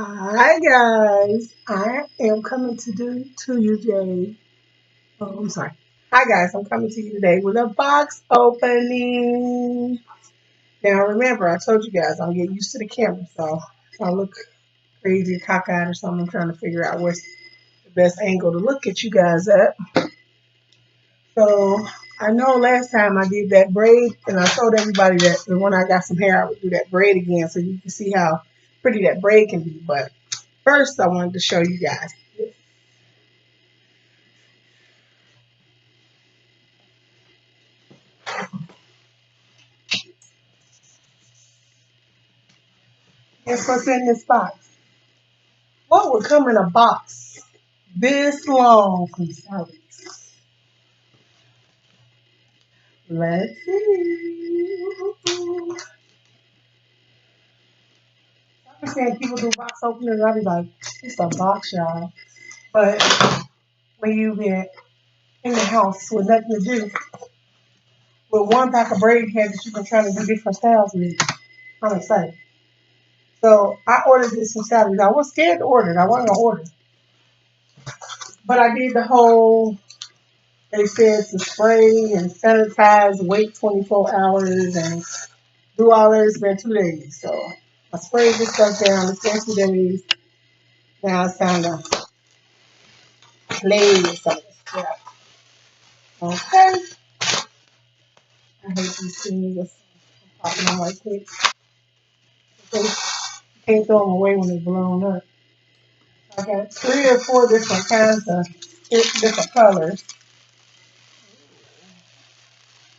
Hi guys, I am coming to you today. Oh, I'm sorry. Hi guys, I'm coming to you today with a box opening. Now remember, I told you guys I'm getting used to the camera, so if I look crazy, cockeyed or something, I'm trying to figure out what's the best angle to look at you guys at. So I know last time I did that braid, and I told everybody that when I got some hair, I would do that braid again, so you can see how pretty that braid can be. But first, I wanted to show you guys. Guess what's in this box? What would come in a box this long from Sally's? Let's see. I be saying people do box openers. I be like, it's a box, y'all. But when you get in the house with nothing to do, with one pack of braid head that you can try to do different styles with, I'm excited. So I ordered this from Sally's. I was scared to order it. I wasn't gonna order it, but I did the whole. They said to spray and sanitize, wait 24 hours, and do all that. It's been 2 days. So I sprayed this stuff down. It's been 2 days. Now it's time to play with some of this crap. Okay. I hate these things. Just popping on right quick. Okay. Can't throw them away when they're blown up. I got 3 or 4 different kinds of different colors.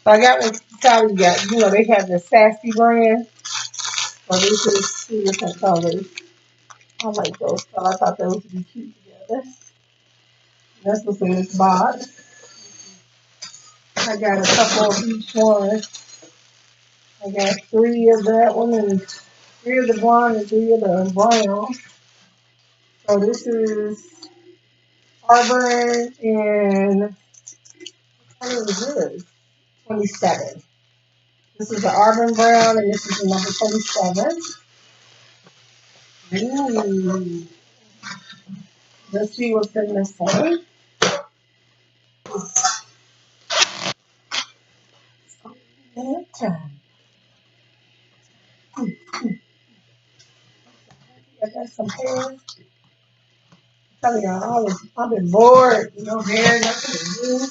So I got what Sally got. You know, they have the Sassy brand. So this is 2 different colors. I like those. So I thought those would be cute together. That's what's in this box. I got a couple of each one. I got 3 of that one and 3 of the blonde and 3 of the brown. So this is Arbor and what is this? 27. This is the Arbor brown and this is the number 27. Ooh. Let's see what's in this one. Time. I got some hair. Tell y'all, I've been bored. No hair, nothing to do.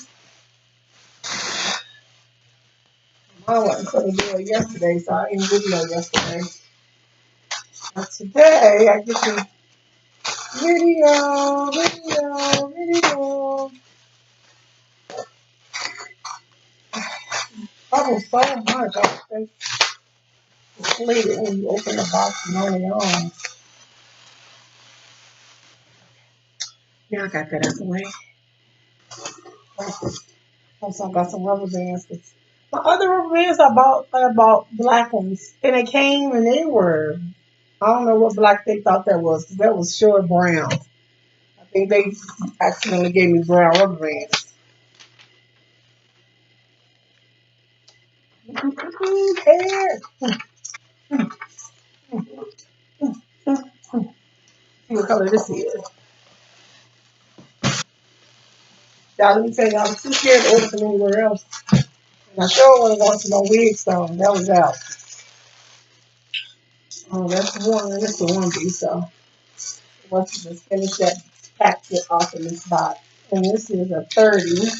I wasn't going to do it yesterday, so I didn't video yesterday. But today, I get to video. Bubbles so much. I think it's slated when you open the box and on your own. Yeah, I got that out the way. Also, I got some rubber bands. My other rubber bands I bought black ones. And they came and they were, I don't know what black they thought that was, 'cause that was short brown. I think they accidentally gave me brown rubber bands. Hair. See what color this is. Y'all, let me tell y'all, I'm too scared to order from anywhere else. And I sure wasn't going to no wig stone. That was out. Oh, that's one. That's the one piece. So once you just finish that, pack it off in this box. And this is a 30.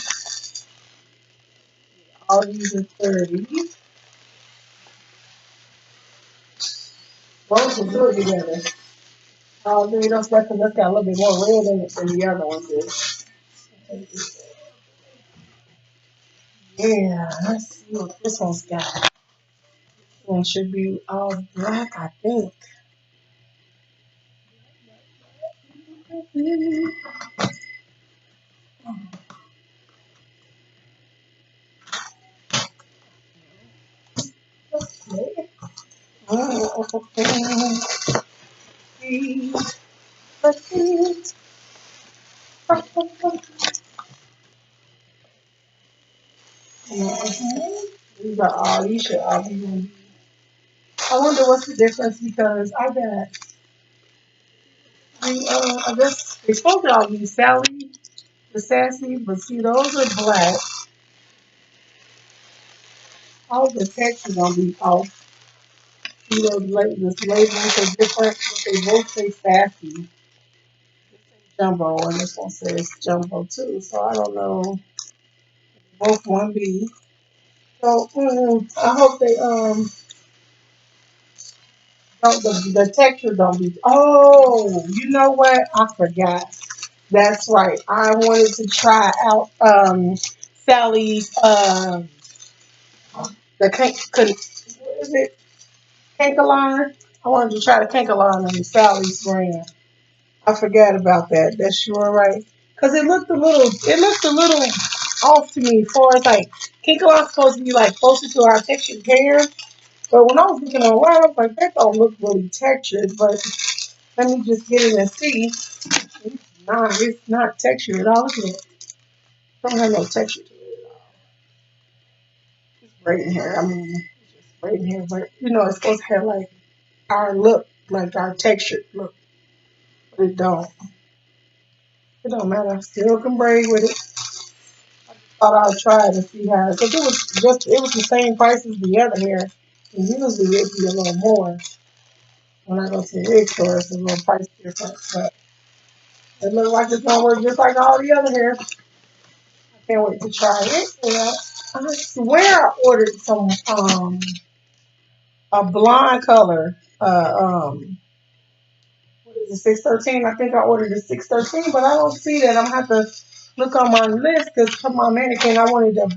All these are 30. Both are good together. All three of those stuff, because that's got a little bit more red in it than the other ones do. Yeah, let's see what this one's got. This one should be all black, I think. Let's see. Let's see. These are all, these should all be. I wonder what's the difference because I got I guess they supposed to all be Sally, the sassy, but see, those are black. All the text is gonna be off. See, those the labels are different, but they both say sassy. This say jumbo, and this one says jumbo too. So I don't know. Both one B. So I hope they don't the texture don't be. Oh, you know what? I forgot. That's right. I wanted to try out Sally's the what is it? Cankaline. I wanted to try the Cankaline on the Sally's brand. I forgot about that. That's sure right. Cause it looked a little off to me as far as like Cankaline's supposed to be like closer to our textured hair. But when I was looking online, I was like, that don't look really textured. But let me just get in and see. It's not textured at all. Look at it. Don't have no texture to it at all. It's braiding hair. I mean, it's just braiding hair. But it's supposed to have like our look, like our textured look. But it don't. It don't matter. I still can braid with it. Thought I'd try it and see how. Because it was the same price as the other hair. And usually it'd be a little more. When I go to the wig store, it's a little price difference. But it looks like it's gonna work just like all the other hair. I can't wait to try it. I swear I ordered some a blonde color. What is it, 613? I think I ordered a 613, but I don't see that. I'm gonna have to look on my list because for my mannequin, I wanted to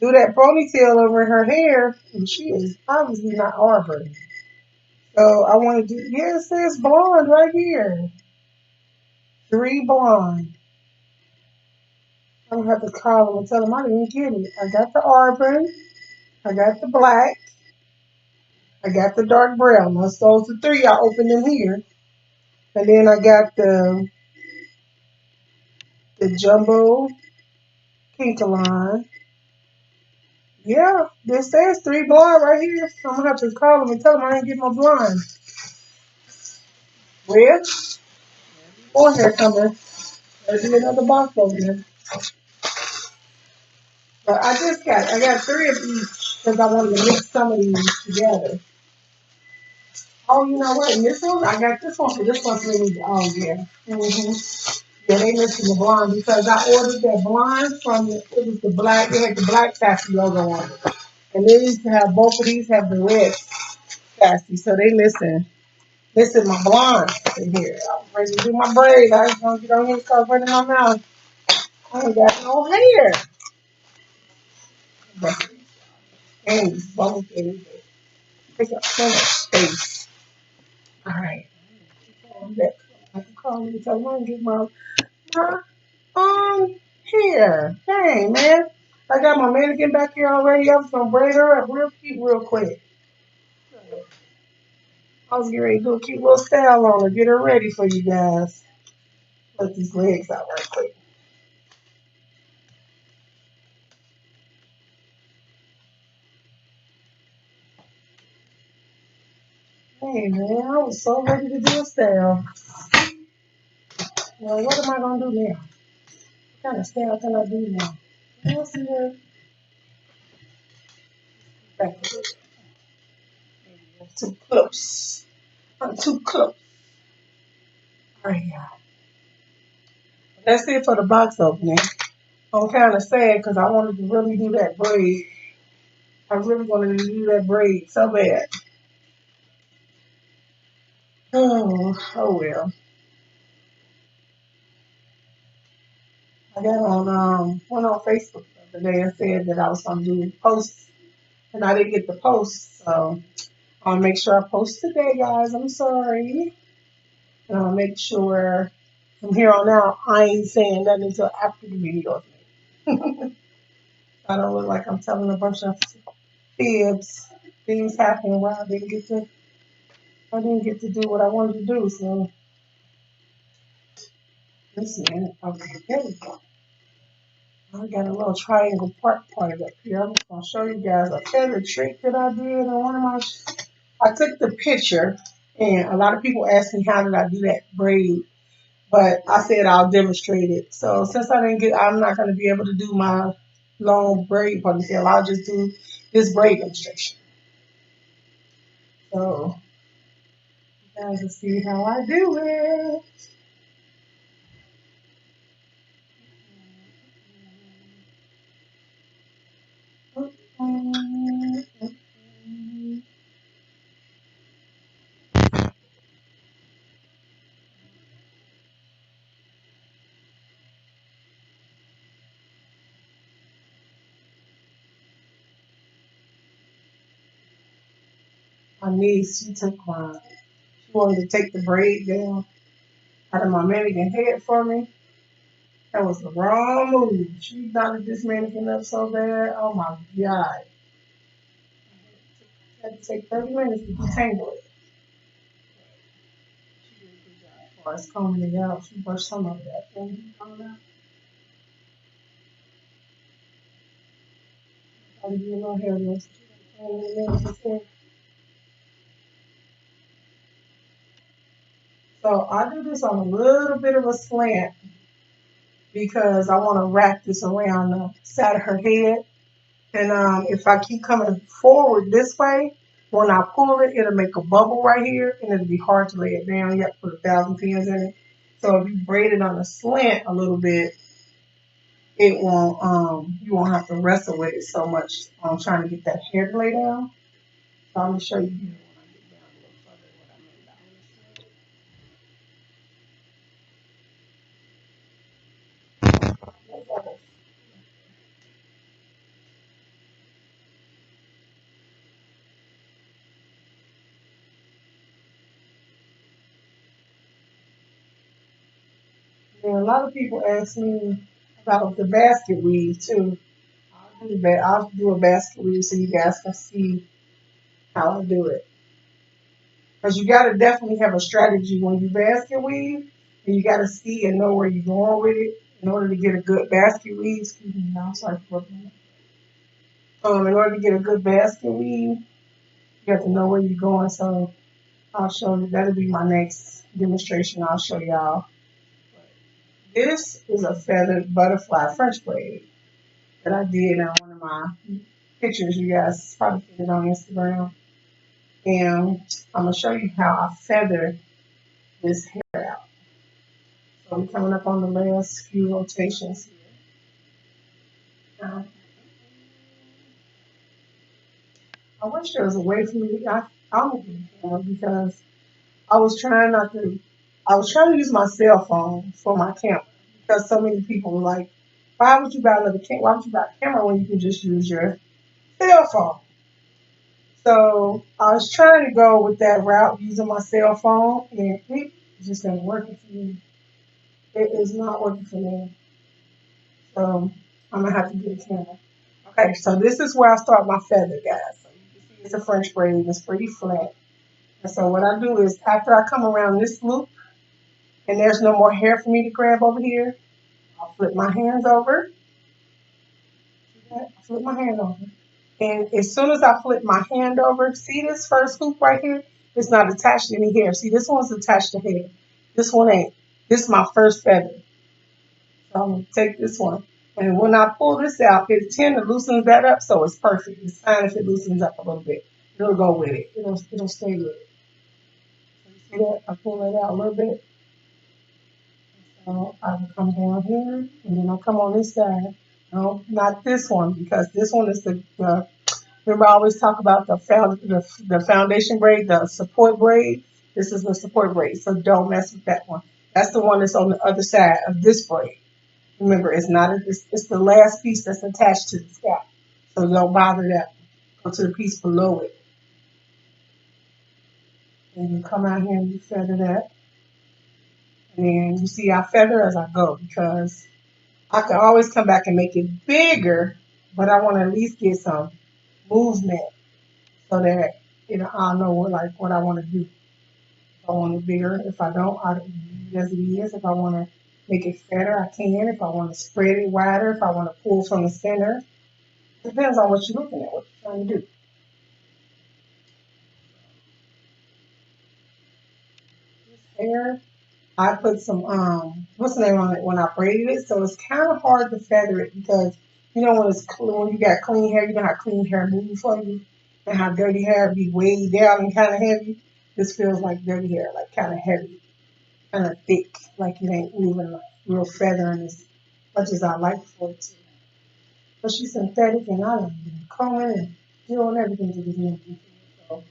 do that ponytail over her hair, and she is obviously not Arbor. So I want to do. Yeah, it says blonde right here. 3 blonde. I'm gonna have to call them and tell them I didn't get it. I got the auburn, I got the black, I got the dark brown. Now, so those the three I opened in here, and then I got the jumbo Kinkaline. Yeah, this says 3 blonde right here. So I'm gonna have to call them and tell them I didn't get my blonde. Well, more hair coming. There's another box over there. But I got 3 of each because I wanted to mix some of these together. Oh, you know what? And this one, I got this one for this one's really, oh yeah. Yeah, they missing the blonde because I ordered that blonde from, it was the black, they had the black sassy logo on it. And they used to have, both of these have the red sassy, so they missing my blonde in here. I'm ready to do my braid. I just want to get on here and start putting my mouth. I ain't got no hair. And both things take up so much space. All right. I can call you and tell them I can get my here. Dang, man. I got my mannequin back here already. I was gonna braid her up real cute, real quick. I was getting ready to do a cute little style on her, get her ready for you guys. Let these legs out right quick. Hey, man, I was so ready to do a style. Well, what am I gonna do now? What kind of style can I do now? Let's see here. Back a little. Maybe that's too close. I'm too close. All right, y'all. That's it for the box opening. I'm kind of sad because I wanted to really do that braid. I really wanted to do that braid so bad. Oh well. I got on went on Facebook the other day and said that I was gonna do posts and I didn't get the post. So I'll make sure I post today, guys. I'm sorry. And I'll make sure from here on out I ain't saying nothing until after the video is made. I don't look like I'm telling a bunch of fibs. Things happening where I didn't get to do what I wanted to do. So listen, okay, there we go. I got a little triangle part up here. I'm just gonna show you guys a feather trick that I did on one of I took the picture, and a lot of people ask me how did I do that braid. But I said I'll demonstrate it. So since I'm not going to be able to do my long braid ponytail. I'll just do this braid demonstration. So you guys will see how I do it. My niece, she wanted to take the braid down out of my mannequin head for me. That was the wrong move. She knotted this mannequin up so bad. Oh my God. It had to take 30 minutes to detangle it. She did a good job as far as combing it out. She brushed some of that thing out. Probably be a little hair loss. So I do this on a little bit of a slant because I want to wrap this around the side of her head. And if I keep coming forward this way, when I pull it, it'll make a bubble right here, and it'll be hard to lay it down. You have to put 1,000 pins in it. So if you braid it on a slant a little bit, it won't. You won't have to wrestle with it so much on trying to get that hair to lay down. So I'm gonna show you here when I get down a little further what I mean by this. And a lot of people ask me about the basket weave too. I'll do a basket weave so you guys can see how I do it. Because you got to definitely have a strategy when you basket weave, and you got to see and know where you're going with it in order to get a good basket weave. Excuse me, I'm sorry for looking. In order to get a good basket weave, you have to know where you're going. So I'll show you. That'll be my next demonstration. I'll show y'all. This is a feathered butterfly French braid that I did on one of my pictures. You guys probably seen it on Instagram. And I'm going to show you how I feather this hair out. So I'm coming up on the last few rotations here. I wish there was a way for me to, I'm looking for because I was trying not to, I was trying to use my cell phone for my camera because so many people were like, why would you buy another camera? Why would you buy a camera when you can just use your cell phone? So I was trying to go with that route using my cell phone, and it just ain't working for me. It is not working for me. So I'm gonna have to get a camera. Okay, so this is where I start my feather, guys. So you can see it's a French braid. It's pretty flat. And so what I do is after I come around this loop, and there's no more hair for me to grab over here, I'll flip my hands over. See that? Flip my hand over. And as soon as I flip my hand over, see this first hoop right here? It's not attached to any hair. See, this one's attached to hair. This one ain't. This is my first feather. So I'm going to take this one. And when I pull this out, it tend to loosens that up, so it's perfect. It's fine if it loosens up a little bit. It'll go with it. It'll stay with it. So you see that? I pull it out a little bit. So I will come down here, and then I'll come on this side. No, not this one, because this one is the remember, I always talk about the foundation braid, the support braid. This is the support braid, so don't mess with that one. That's the one that's on the other side of this braid. Remember, it's the last piece that's attached to the scalp, so don't bother that. Go to the piece below it, and you come out here and you feather that, and then you see I feather as I go because I can always come back and make it bigger, but I want to at least get some movement so that I'll know what I want to do. If I want it bigger, if I don't, I leave it as it is. If I want to make it fatter, I can. If I want to spread it wider, if I want to pull from the center, it depends on what you're looking at, what you're trying to do. This hair, I put some what's the name on it when I braided it, so it's kind of hard to feather it because when when you got clean hair, you know how clean hair moves for you, and how dirty hair be weighed down and kind of heavy. This feels like dirty hair, like kind of heavy, kind of thick, like it ain't moving like real feathering as much as I like for it to. But she's synthetic, and I done been combing and doing everything to this new thing, so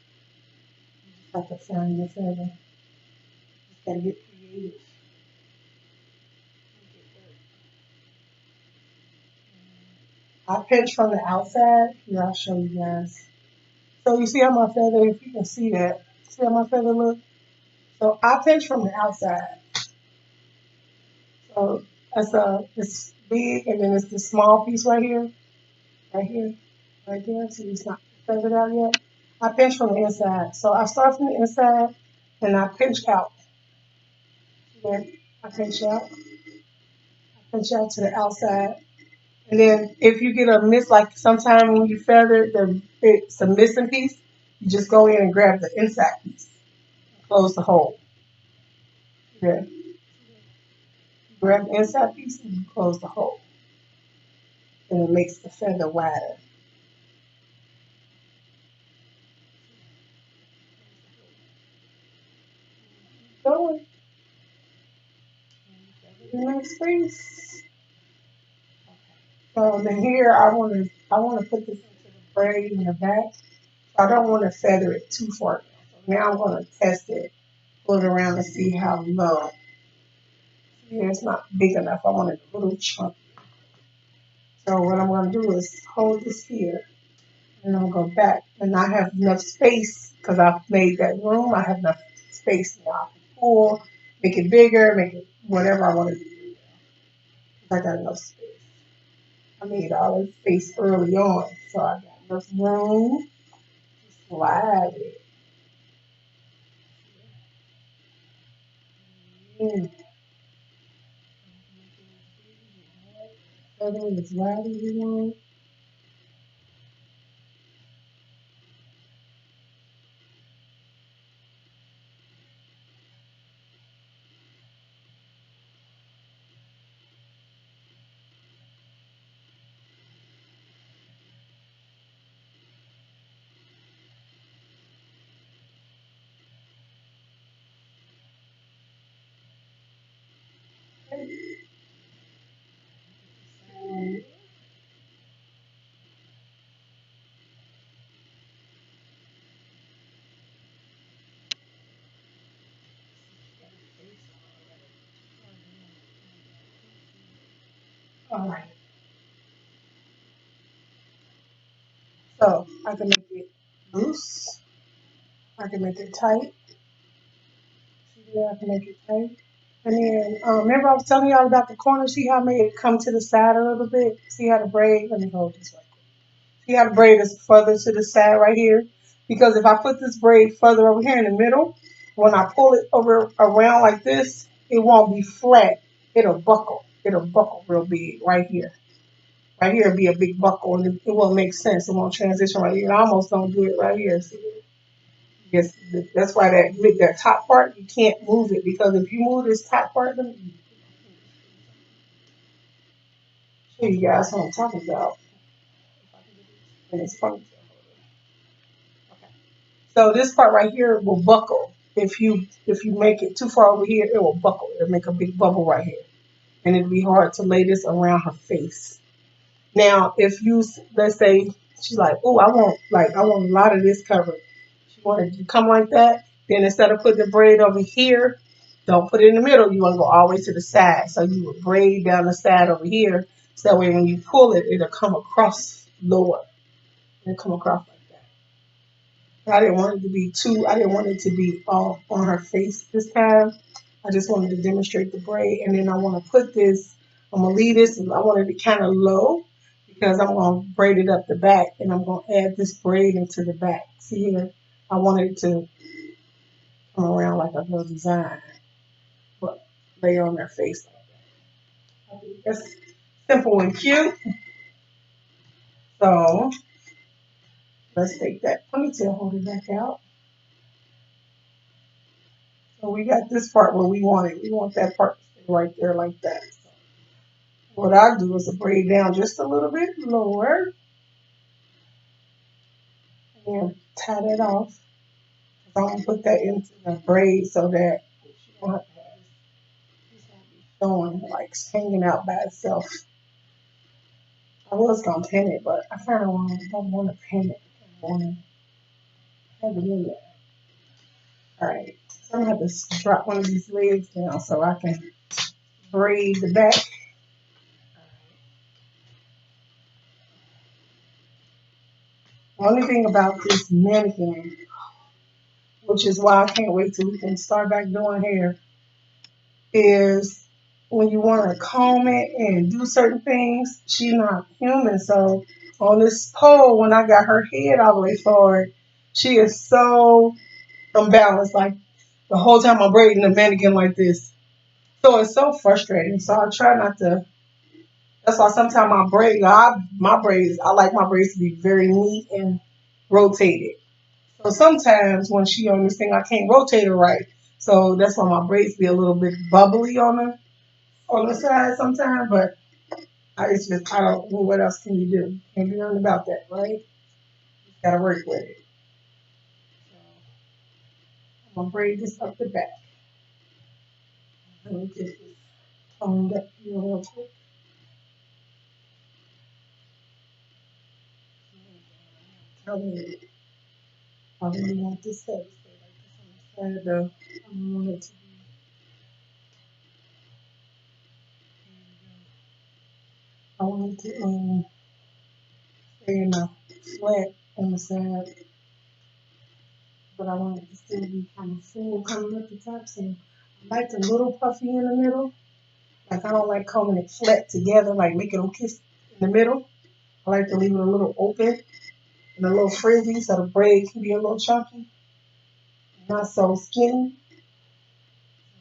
you just have to find your feather. Just gotta get creative. I pinch from the outside. Here, I'll show you guys. So you see how my feather, if you can see that, see how my feather look? So I pinch from the outside. So that's this big, and then it's the small piece right here, right here, right there. See, it's not feathered out yet. I pinch from the inside. So I start from the inside, and I pinch out. Then I pinch out to the outside. And then if you get a miss, like sometime when you feather it's a missing piece, you just go in and grab the inside piece, close the hole. Yeah, grab the inside piece and you close the hole, and it makes the feather wider. Going next piece. So then here I want to put this into the braid in the back. So I don't want to feather it too far. So now I'm going to test it, pull it around and see how low. Yeah, it's not big enough. I want it a little chunky. So what I'm going to do is hold this here, and I'll go back. And I have enough space because I've made that room. I have enough space now. I can pull, make it bigger, make it whatever I want to do. I got enough space. I made all this space early on, so I got enough room to slide it. In. Feather it as wide as you want. All right. So I can make it loose. I can make it tight. See, I can make it tight. And then remember I was telling y'all about the corner. See how I made it come to the side a little bit. See how the braid. Let me hold this right. See how the braid is further to the side right here. Because if I put this braid further over here in the middle, when I pull it over around like this, it won't be flat. It'll buckle. It'll buckle real big right here. Right here, it'll be a big buckle, and it won't make sense. It won't transition right here. I almost don't do it right here. See, yes, that's why that top part you can't move it because if you move this top part, let me show you guys what I'm talking about. And it's funny. Okay. So this part right here will buckle. If you make it too far over here, it will buckle. It'll make a big bubble right here, and it'll be hard to lay this around her face. Now, if you let's say she's like, oh, I want a lot of this covered. She wanted to come like that. Then instead of putting the braid over here, don't put it in the middle. You want to go all the way to the side. So you would braid down the side over here. So that way when you pull it, it'll come across lower. It'll come across like that. I didn't want it to be too. I didn't want it to be all on her face this time. I just wanted to demonstrate the braid, and then I want to put this. I'm gonna leave this. I want it to kind of low because I'm gonna braid it up the back, and I'm gonna add this braid into the back. See here, I want it to come around like a little design, but lay on their face like that. I think that's simple and cute. So let's take that ponytail, hold it back out. So we got this part where we want it. We want that part to stay right there like that. So what I do is to braid down just a little bit lower and tie that off. I'm gonna put that into the braid so that she don't have to have this won't be showing like hanging out by itself. I was gonna pin it, but I kind of don't want to pin it. I want to have it in there. All right, so I'm gonna have to drop one of these legs down so I can braid the back. The only thing about this mannequin, which is why I can't wait till we can start back doing hair, is when you want to comb it and do certain things, she's not human. So on this pole, when I got her head all the way forward, she is so unbalanced. Like the whole time I'm braiding the mannequin like this. So it's so frustrating. So I try not to. That's why sometimes I braid. My braids, I like my braids to be very neat and rotated. So sometimes when she on this thing, I can't rotate her right. So that's why my braids be a little bit bubbly on the side sometimes. But it's just I don't. Well, what else can you do? Can't do nothing about that, right? Just gotta work with it. So I'm gonna braid this up the back. Let me get this toned up here real quick. Tell me, I really want this head to stay like this on the side though. I don't want it to be. I want it to stay in the flat on the side, but I want it to still be kind of full coming up the top. So I like the little puffy in the middle. Like I don't like combing it flat together, like making them kiss in the middle. I like to leave it a little open and a little frizzy so the braid can be a little chunky, not so skinny.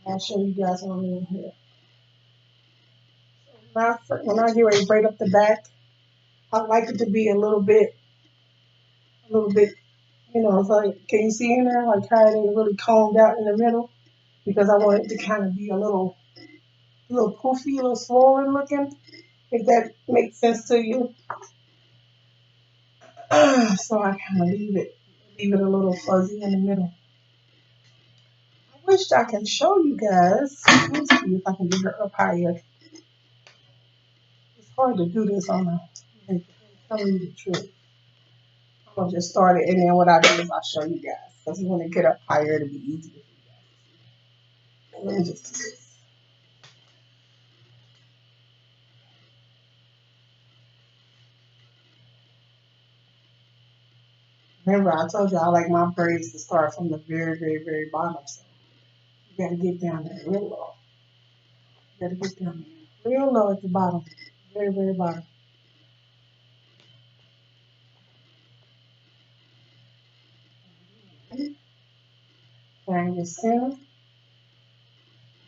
I'll show you guys what I mean here. When I get ready to braid up the back, I like it to be a little bit, it's like, can you see in there? Like how it ain't really combed out in the middle because I want it to kind of be a little poofy, a little swollen looking, if that makes sense to you. So I kind of leave it a little fuzzy in the middle. I wish I can show you guys. Let me see if I can get her up higher. It's hard to do this on a. I'm telling you the truth. I'm gonna just start it, and then what I do is I'll show you guys. Because when it get up higher, it'll be easier for you guys. Let me just do this. Remember, I told you I like my braids to start from the very, very, very bottom. So you gotta get down there real low. You gotta get down there real low at the bottom, very, very bottom. Find your center,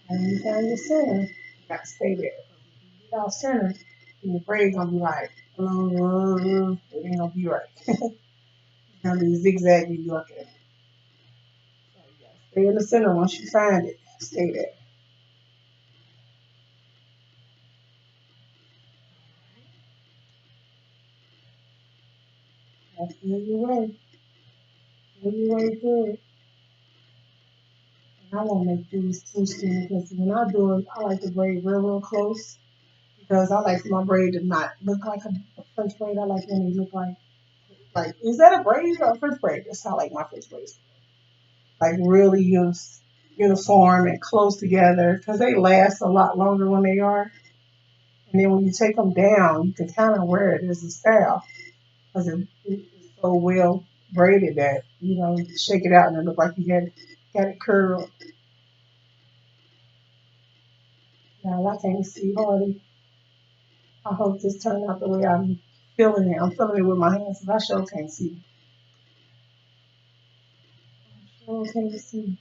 and you find your center. You gotta stay there. If you get off center, then your braid gonna be like, it ain't gonna be right. It's gonna be zigzaggy looking. So you gotta stay in the center once you find it. Stay there. That's feel your way. Feel your way through it. And I won't make these too skinny because when I do it, I like to braid real, real close because I like my braid to not look like a French braid. I like when they look like is that a braid or a French braid? That's how I like my French braids. Like really uniform and close together because they last a lot longer when they are. And then when you take them down, you can kind of wear it as a style because it's so well braided that you shake it out and it look like you got it curled. Now I can't see hardly. I hope this turned out the way I'm feeling it. I'm feeling it with my hands, but I sure can't see. I sure can't see.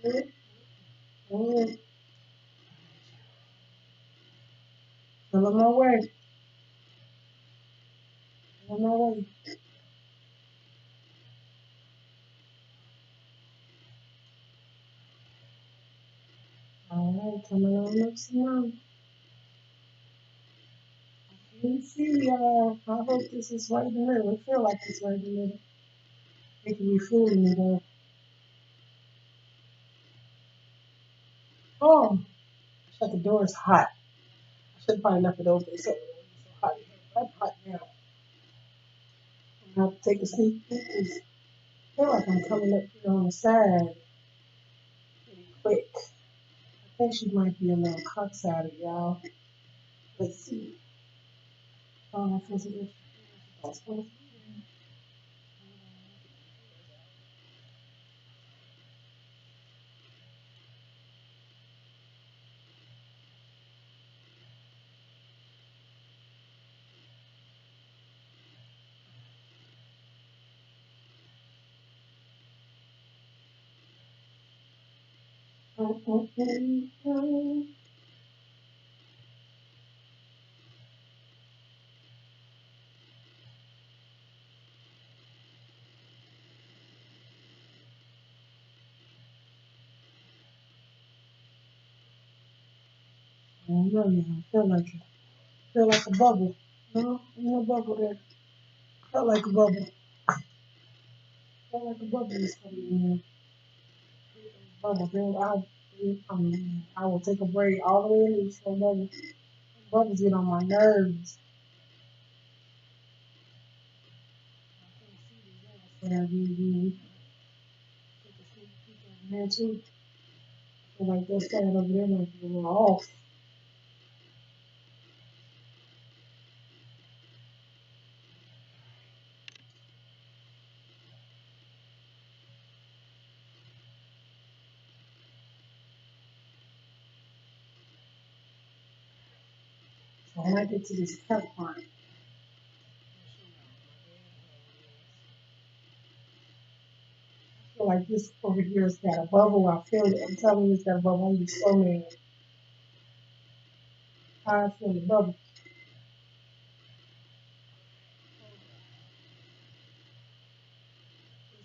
Still on my way. On my way. Alright, coming on up some. Let me see, y'all. I hope this is right in the middle. I feel like it's right in the middle. It can be fooling me though. Oh, shut the door. It's hot. I should probably left it open so it's so hot. I'm hot now. I'm gonna have to take a sneak peek. I feel like I'm coming up here on the side pretty quick. I think she might be a little cocksided, y'all. Let's see. Oh, I feel so good. That's what it's doing. I don't know, y'all. I feel like it. Feel like a bubble. No, no bubble there. Felt like a bubble. Felt like a bubble is coming in. Bubble, girl. I will take a break all the way loose for bubble. Bubbles get on my nerves. So we take a sneak peek over there too. I feel like that stand over there might be a little off. So when I get to this cut part, I feel like this over here has got a bubble. I feel it. I'm telling you, it's got a bubble. I'm just so mad. I feel the bubble.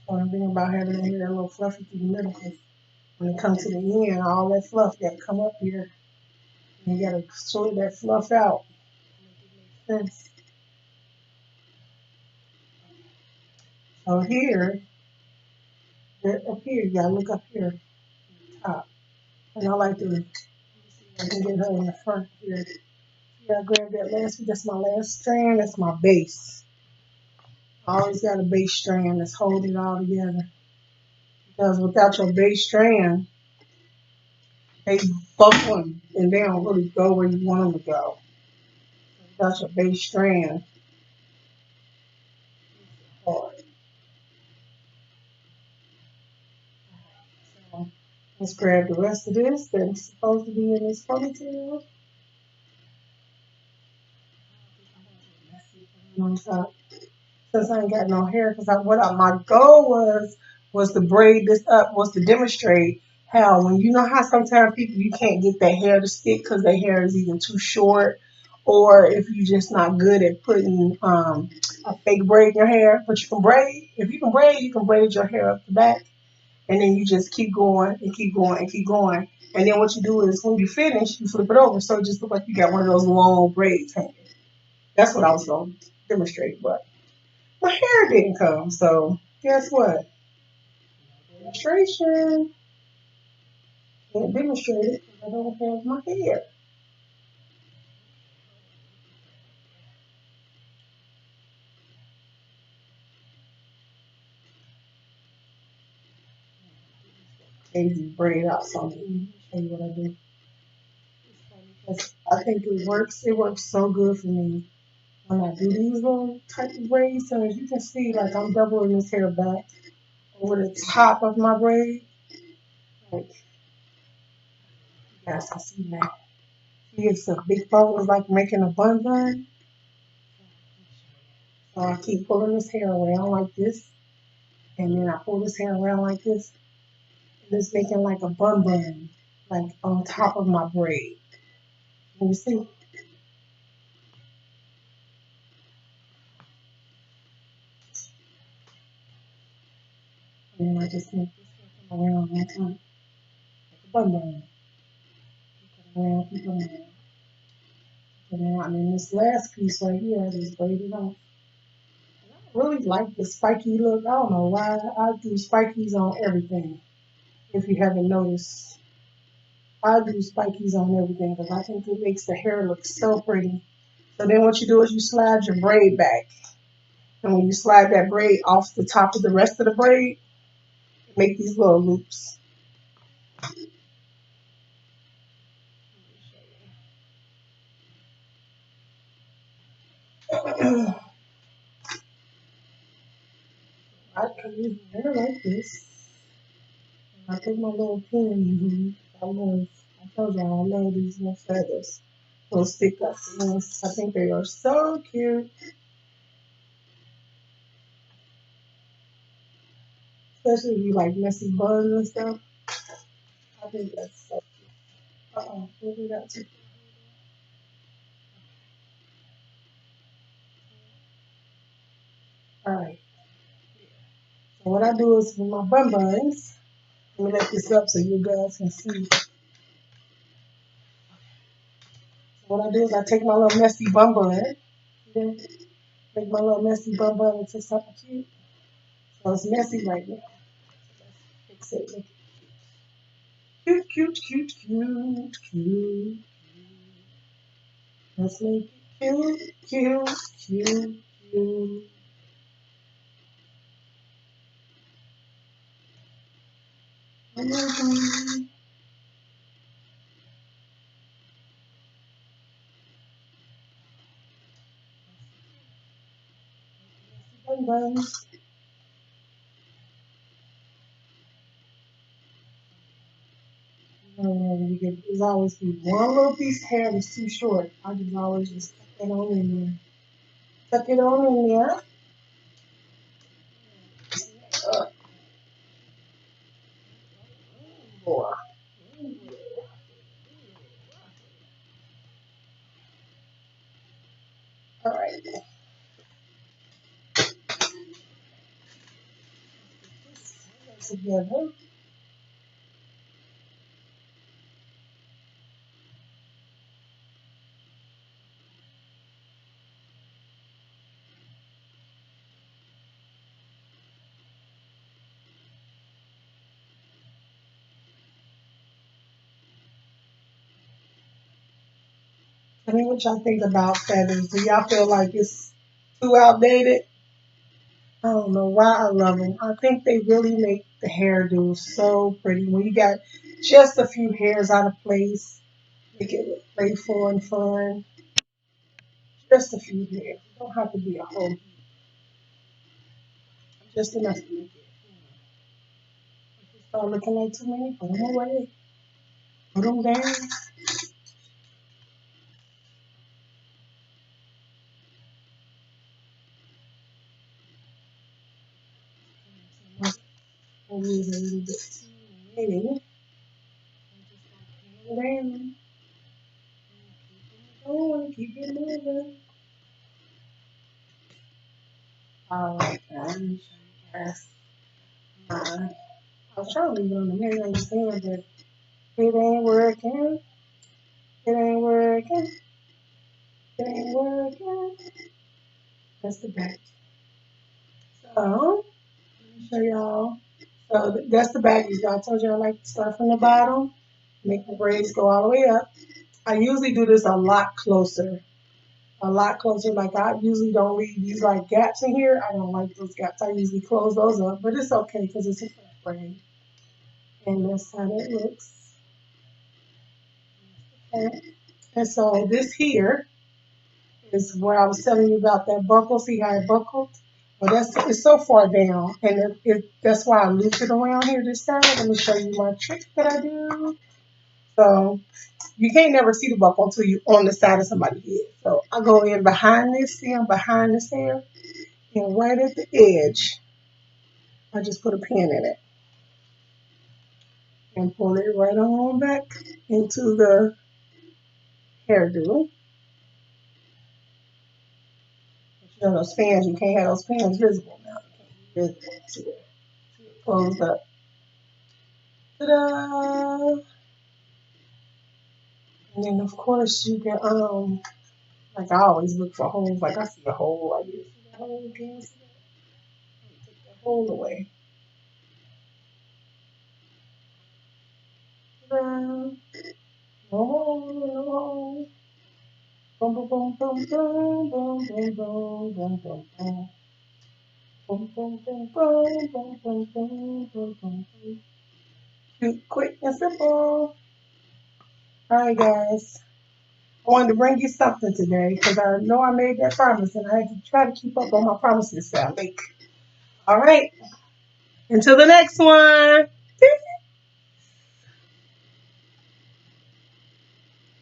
One thing about having it here a little fluffy through the middle, 'cause when it comes to the end, all that fluff got to come up here, and you got to sort that fluff out. Make it make sense. So here, up here, you got to look up here at the top. And I like to, let me see if I can get her in the front here. Yeah, I grab that last, that's my last strand, that's my base. I always got a base strand that's holding it all together. Because without your base strand, they buckle and they don't really go where you want them to go. Without your base strand, it's hard. So let's grab the rest of this that's supposed to be in this ponytail. On top. Since I ain't got no hair, because my goal was to braid this up, was to demonstrate how when you know how sometimes people you can't get their hair to stick because their hair is either too short or if you're just not good at putting a fake braid in your hair, but you can braid. If you can braid, you can braid your hair up the back, and then you just keep going and keep going and keep going. And then what you do is when you finish, you flip it over, so it just look like you got one of those long braids hanging. That's what I was going to demonstrate, but my hair didn't come, so guess what? Demonstration. Can't demonstrate it because I don't have my hair. Crazy braid out something. Let me show you what I do. Because I think it works. It works so good for me when I do these little type of braids. So as you can see, like I'm doubling this hair back over the top of my braid. Like you guys can see that. See, it's a big bubble. It's like making a bun bun. So I keep pulling this hair around like this. And then I pull this hair around like this. And it's making like a bun bun, like on top of my braid. Can you see? And then I just make this one come around one time, like a bun bun. Keep it around, keep it around, keep it around. And then this last piece right here, I just braid it off. And I really like the spiky look. I don't know why I do spikies on everything. If you haven't noticed, I do spikies on everything because I think it makes the hair look so pretty. So then what you do is you slide your braid back. And when you slide that braid off the top of the rest of the braid, make these little loops. I can use hair like this. And I put my little pin in here. I told y'all I love these little feathers. Little stick ups. I think they are so cute. Especially if you like messy buns and stuff. I think that's so cute. Uh-oh, we'll do that too. Alright. So what I do is with my bun buns, let me lift this up so you guys can see. So what I do is I take my little messy bun bun, then make my little messy bun bun into something cute. So it's messy right now. So let's fix it. Cute, cute, cute, cute, cute. Let's make it cute, cute, cute, cute. Mm-hmm. Bun buns. You get, there's always be one little piece of hair that's too short. I just always just tuck it on in there. Tuck it on in there. Uh, more. All right. Together. Tell me what y'all think about feathers. Do y'all feel like it's too outdated? I don't know why I love them. I think they really make the hairdo so pretty. When you got just a few hairs out of place, make it look playful and fun. Just a few hairs. It don't have to be a whole heap. Just enough to make it. If you start looking like too many, put them away. Put them down. I'll use a little bit too many. I'm just gonna pin them down. Going, keep it moving. All right, let me show you guys mine. I was trying to leave it on the mirror on the stand, but it ain't working. It ain't working. It ain't working. That's the back. So, let me show y'all. So, that's the back. I told you I like to start from the bottom, make the braids go all the way up. I usually do this a lot closer. A lot closer. Like, I usually don't leave these like gaps in here. I don't like those gaps. I usually close those up, but it's okay because it's a fresh braid. And that's how that looks. Okay. And so, this here is where I was telling you about that buckle. See how it buckled? Well, it's so far down, and that's why I looped it around here this time. Let me show you my trick that I do. So you can't never see the buckle until you on the side of somebody's head. So I go in behind this, see I'm behind this hair, and right at the edge, I just put a pin in it. and pull it right on back into the hairdo. You know those fans, you can't have those fans visible now. You can't see it closed up. Ta-da! And then of course you can like I always look for holes. Like I see a hole right here. See that hole again? See that? Take that hole away. Ta-da! No hole, no hole. Boom, boom, boom, boom, boom, boom, boom, boom, boom, boom, boom. Boom, boom, boom, boom, boom, boom, boom, boom, boom. Cute, quick, and simple. Alright guys. I wanted to bring you something today because I know I made that promise and I had to try to keep up on my promises that I make. Alright. Until the next one.